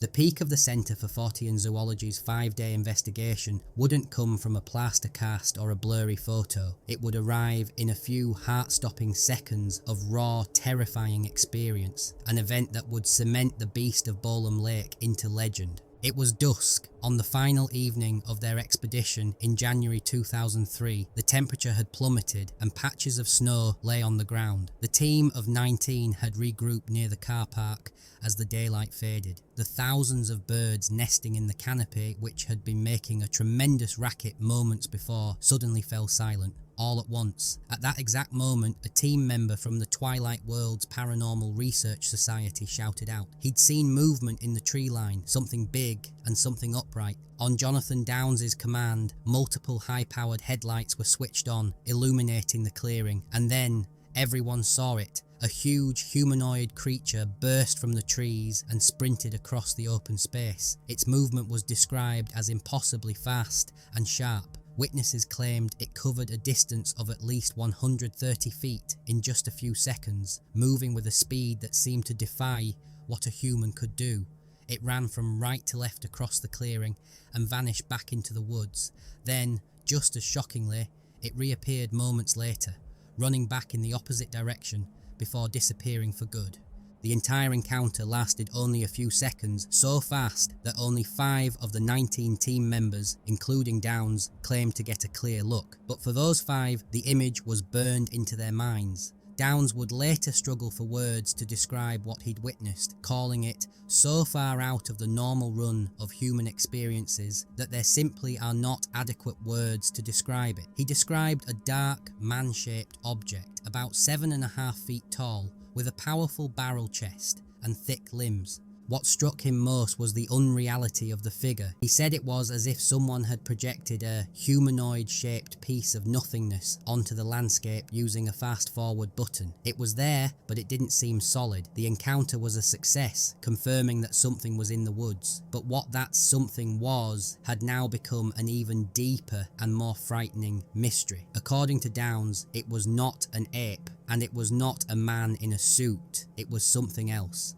The peak of the Centre for Fortean Zoology's 5-day investigation wouldn't come from a plaster cast or a blurry photo. It would arrive in a few heart-stopping seconds of raw, terrifying experience, an event that would cement the Beast of Bolam Lake into legend. It was dusk. On the final evening of their expedition in January 2003, the temperature had plummeted and patches of snow lay on the ground. The team of 19 had regrouped near the car park as the daylight faded. The thousands of birds nesting in the canopy, which had been making a tremendous racket moments before, suddenly fell silent. All at once. At that exact moment, a team member from the Twilight Worlds Paranormal Research Society shouted out. He'd seen movement in the tree line, something big and something upright. On Jonathan Downes' command, multiple high-powered headlights were switched on, illuminating the clearing, and then everyone saw it. A huge humanoid creature burst from the trees and sprinted across the open space. Its movement was described as impossibly fast and sharp. Witnesses claimed it covered a distance of at least 130 feet in just a few seconds, moving with a speed that seemed to defy what a human could do. It ran from right to left across the clearing and vanished back into the woods. Then, just as shockingly, it reappeared moments later, running back in the opposite direction before disappearing for good. The entire encounter lasted only a few seconds, so fast that only 5 of the 19 team members, including Downes, claimed to get a clear look. But for those 5, the image was burned into their minds. Downes would later struggle for words to describe what he'd witnessed, calling it so far out of the normal run of human experiences that there simply are not adequate words to describe it. He described a dark, man-shaped object, about 7.5 feet tall, with a powerful barrel chest and thick limbs. What struck him most was the unreality of the figure. He said it was as if someone had projected a humanoid-shaped piece of nothingness onto the landscape using a fast-forward button. It was there, but it didn't seem solid. The encounter was a success, confirming that something was in the woods. But what that something was had now become an even deeper and more frightening mystery. According to Downes, it was not an ape, and it was not a man in a suit. It was something else.